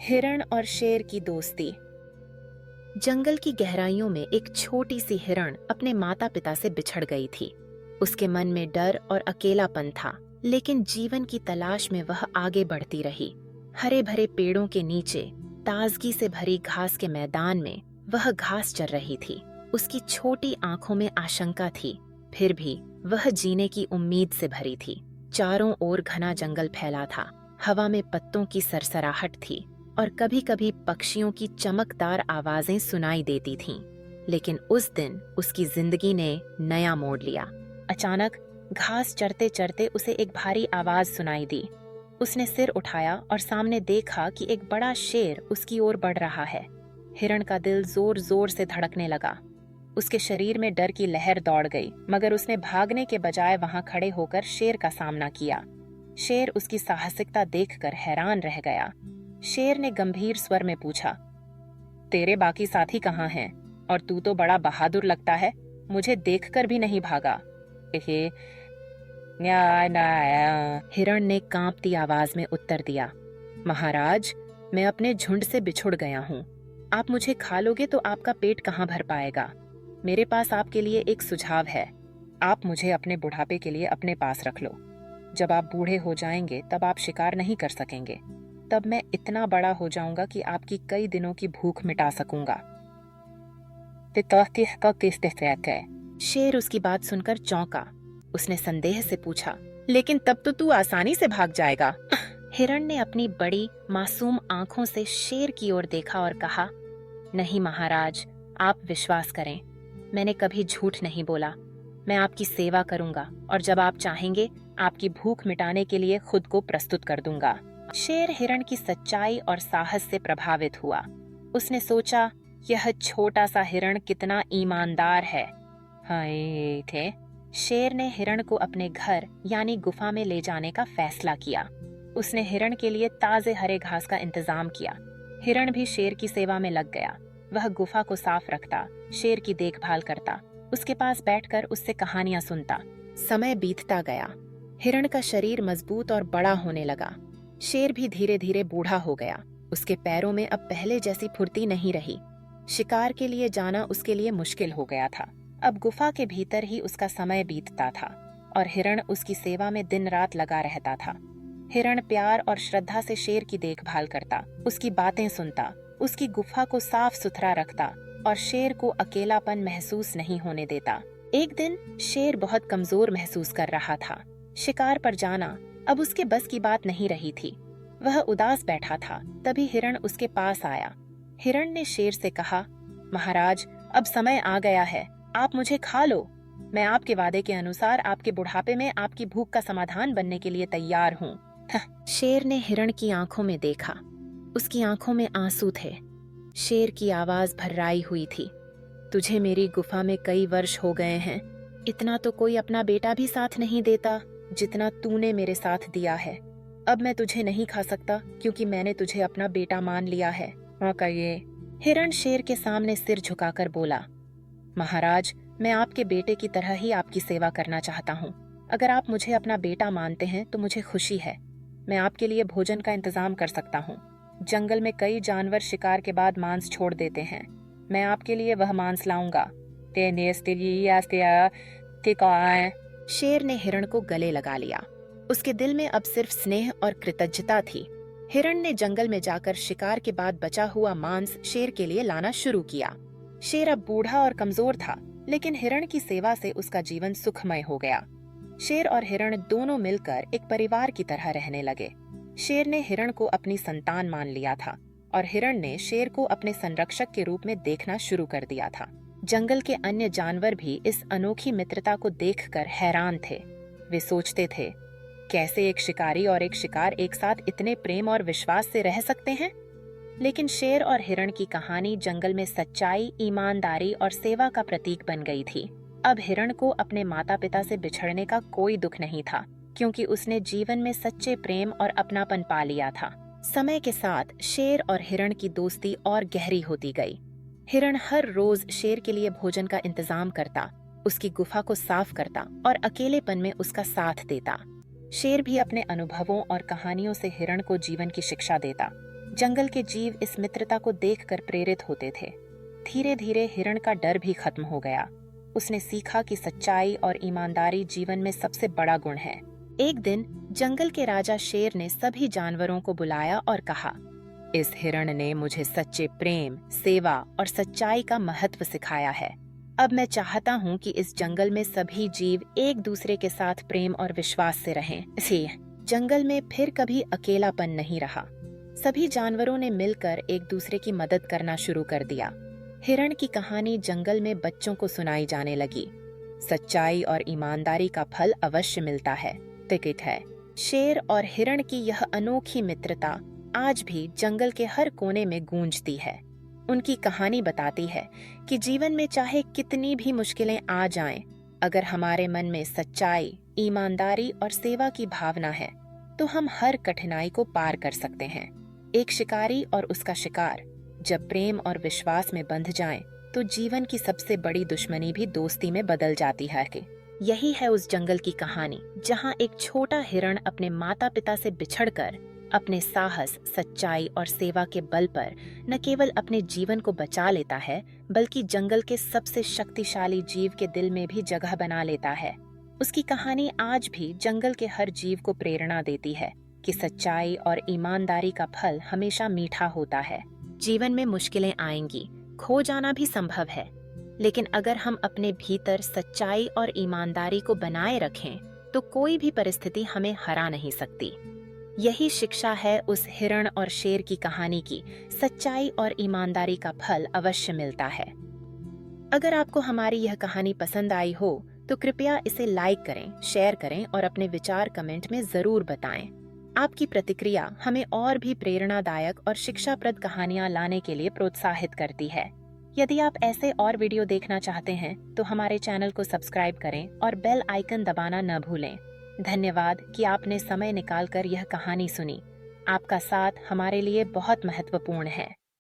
हिरण और शेर की दोस्ती। जंगल की गहराइयों में एक छोटी सी हिरण अपने माता पिता से बिछड़ गई थी। उसके मन में डर और अकेलापन था, लेकिन जीवन की तलाश में वह आगे बढ़ती रही। हरे भरे पेड़ों के नीचे ताजगी से भरी घास के मैदान में वह घास चर रही थी। उसकी छोटी आंखों में आशंका थी, फिर भी वह जीने की उम्मीद से भरी थी। चारों ओर घना जंगल फैला था, हवा में पत्तों की सरसराहट थी और कभी कभी पक्षियों की चमकदार आवाजें सुनाई देती थीं। लेकिन उस दिन उसकी जिंदगी ने नया मोड़ लिया। अचानक घास चरते चरते उसे एक भारी आवाज सुनाई दी। उसने सिर उठाया और सामने देखा कि एक बड़ा शेर उसकी ओर बढ़ रहा है। हिरण का दिल जोर जोर से धड़कने लगा। उसके शरीर में डर की लहर दौड़ गई, मगर उसने भागने के बजाय वहां खड़े होकर शेर का सामना किया। शेर उसकी साहसिकता देखकर हैरान रह गया। शेर ने गंभीर स्वर में पूछा, तेरे बाकी साथी कहाँ हैं? और तू तो बड़ा बहादुर लगता है, मुझे देखकर भी नहीं भागा। हे, हिरण ने कांपती आवाज में उत्तर दिया, महाराज, मैं अपने झुंड से बिछुड़ गया हूँ। आप मुझे खा लोगे तो आपका पेट कहाँ भर पाएगा। मेरे पास आपके लिए एक सुझाव है। आप मुझे अपने बुढ़ापे के लिए अपने पास रख लो। जब आप बूढ़े हो जाएंगे तब आप शिकार नहीं कर सकेंगे। तब मैं इतना बड़ा हो जाऊंगा कि आपकी कई दिनों की भूख मिटा सकूंगा। शेर उसकी बात सुनकर चौंका। उसने संदेह से पूछा, लेकिन तब तो तू आसानी से भाग जाएगा। हिरण ने अपनी बड़ी मासूम आंखों से शेर की ओर देखा और कहा, नहीं महाराज, आप विश्वास करें, मैंने कभी झूठ नहीं बोला। मैं आपकी सेवा करूंगा और जब आप चाहेंगे आपकी भूख मिटाने के लिए खुद को प्रस्तुत कर दूंगा। शेर हिरण की सच्चाई और साहस से प्रभावित हुआ। उसने सोचा, यह छोटा सा हिरण कितना ईमानदार है। हाय थे। शेर ने हिरण को अपने घर यानी गुफा में ले जाने का फैसला किया। उसने हिरण के लिए ताजे हरे घास का इंतजाम किया। हिरण भी शेर की सेवा में लग गया। वह गुफा को साफ रखता, शेर की देखभाल करता, उसके पास बैठकर उससे कहानियां सुनता। समय बीतता गया। हिरण का शरीर मजबूत और बड़ा होने लगा। शेर भी धीरे धीरे बूढ़ा हो गया। उसके पैरों में अब पहले जैसी फुर्ती नहीं रही। शिकार के लिए जाना उसके लिए मुश्किल हो गया था। अब गुफा के भीतर ही उसका समय बीतता था और हिरण उसकी सेवा में दिन रात लगा रहता था। हिरण प्यार और श्रद्धा से शेर की देखभाल करता, उसकी बातें सुनता, उसकी गुफा को साफ सुथरा रखता और शेर को अकेलापन महसूस नहीं होने देता। एक दिन शेर बहुत कमजोर महसूस कर रहा था। शिकार पर जाना अब उसके बस की बात नहीं रही थी। वह उदास बैठा था। तभी हिरण उसके पास आया। हिरण ने शेर से कहा, महाराज, अब समय आ गया है, आप मुझे खा लो। मैं आपके वादे के अनुसार आपके बुढ़ापे में आपकी भूख का समाधान बनने के लिए तैयार हूँ। शेर ने हिरण की आंखों में देखा। उसकी आंखों में आंसू थे। शेर की आवाज भर्राई हुई थी, तुझे मेरी गुफा में कई वर्ष हो गए हैं। इतना तो कोई अपना बेटा भी साथ नहीं देता जितना तूने मेरे साथ दिया है। अब मैं तुझे नहीं खा सकता क्योंकि मैंने तुझे अपना बेटा मान लिया है। ये हिरण शेर के सामने सिर झुकाकर बोला, महाराज, मैं आपके बेटे की तरह ही आपकी सेवा करना चाहता हूँ। अगर आप मुझे अपना बेटा मानते हैं तो मुझे खुशी है। मैं आपके लिए भोजन का इंतजाम कर सकता हूँ। जंगल में कई जानवर शिकार के बाद मांस छोड़ देते हैं। मैं आपके लिए वह मांस लाऊंगा। शेर ने हिरण को गले लगा लिया। उसके दिल में अब सिर्फ स्नेह और कृतज्ञता थी। हिरण ने जंगल में जाकर शिकार के बाद बचा हुआ मांस शेर के लिए लाना शुरू किया। शेर अब बूढ़ा और कमजोर था, लेकिन हिरण की सेवा से उसका जीवन सुखमय हो गया। शेर और हिरण दोनों मिलकर एक परिवार की तरह रहने लगे। शेर ने हिरण को अपनी संतान मान लिया था और हिरण ने शेर को अपने संरक्षक के रूप में देखना शुरू कर दिया था। जंगल के अन्य जानवर भी इस अनोखी मित्रता को देखकर हैरान थे। वे सोचते थे, कैसे एक शिकारी और एक शिकार एक साथ इतने प्रेम और विश्वास से रह सकते हैं। लेकिन शेर और हिरण की कहानी जंगल में सच्चाई, ईमानदारी और सेवा का प्रतीक बन गई थी। अब हिरण को अपने माता पिता से बिछड़ने का कोई दुख नहीं था, क्योंकि उसने जीवन में सच्चे प्रेम और अपनापन पा लिया था। समय के साथ शेर और हिरण की दोस्ती और गहरी होती गई। हिरण हर रोज शेर के लिए भोजन का इंतजाम करता, उसकी गुफा को साफ करता और अकेलेपन में उसका साथ देता। शेर भी अपने अनुभवों और कहानियों से हिरण को जीवन की शिक्षा देता। जंगल के जीव इस मित्रता को देखकर प्रेरित होते थे। धीरे धीरे हिरण का डर भी खत्म हो गया। उसने सीखा कि सच्चाई और ईमानदारी जीवन में सबसे बड़ा गुण है। एक दिन जंगल के राजा शेर ने सभी जानवरों को बुलाया और कहा, इस हिरण ने मुझे सच्चे प्रेम, सेवा और सच्चाई का महत्व सिखाया है। अब मैं चाहता हूँ कि इस जंगल में सभी जीव एक दूसरे के साथ प्रेम और विश्वास से रहें। इसलिए जंगल में फिर कभी अकेलापन नहीं रहा। सभी जानवरों ने मिलकर एक दूसरे की मदद करना शुरू कर दिया। हिरण की कहानी जंगल में बच्चों को सुनाई जाने लगी। सच्चाई और ईमानदारी का फल अवश्य मिलता है। टिकट है। शेर और हिरण की यह अनोखी मित्रता आज भी जंगल के हर कोने में गूंजती है। उनकी कहानी बताती है कि जीवन में चाहे कितनी भी मुश्किलें आ जाएं, अगर हमारे मन में सच्चाई, ईमानदारी और सेवा की भावना है, तो हम हर कठिनाई को पार कर सकते हैं। एक शिकारी और उसका शिकार जब प्रेम और विश्वास में बंध जाएं, तो जीवन की सबसे बड़ी दुश्मनी भी दोस्ती में बदल जाती है। यही है उस जंगल की कहानी जहां एक छोटा हिरण अपने माता पिता से बिछड़कर अपने साहस, सच्चाई और सेवा के बल पर न केवल अपने जीवन को बचा लेता है, बल्कि जंगल के सबसे शक्तिशाली जीव के दिल में भी जगह बना लेता है। उसकी कहानी आज भी जंगल के हर जीव को प्रेरणा देती है कि सच्चाई और ईमानदारी का फल हमेशा मीठा होता है। जीवन में मुश्किलें आएंगी, खो जाना भी संभव है, लेकिन अगर हम अपने भीतर सच्चाई और ईमानदारी को बनाए रखें, तो कोई भी परिस्थिति हमें हरा नहीं सकती। यही शिक्षा है उस हिरण और शेर की कहानी की। सच्चाई और ईमानदारी का फल अवश्य मिलता है। अगर आपको हमारी यह कहानी पसंद आई हो, तो कृपया इसे लाइक करें, शेयर करें और अपने विचार कमेंट में जरूर बताएं। आपकी प्रतिक्रिया हमें और भी प्रेरणादायक और शिक्षाप्रद कहानियां लाने के लिए प्रोत्साहित करती है। यदि आप ऐसे और वीडियो देखना चाहते हैं, तो हमारे चैनल को सब्सक्राइब करें और बेल आइकन दबाना न भूलें। धन्यवाद कि आपने समय निकालकर यह कहानी सुनी। आपका साथ हमारे लिए बहुत महत्वपूर्ण है।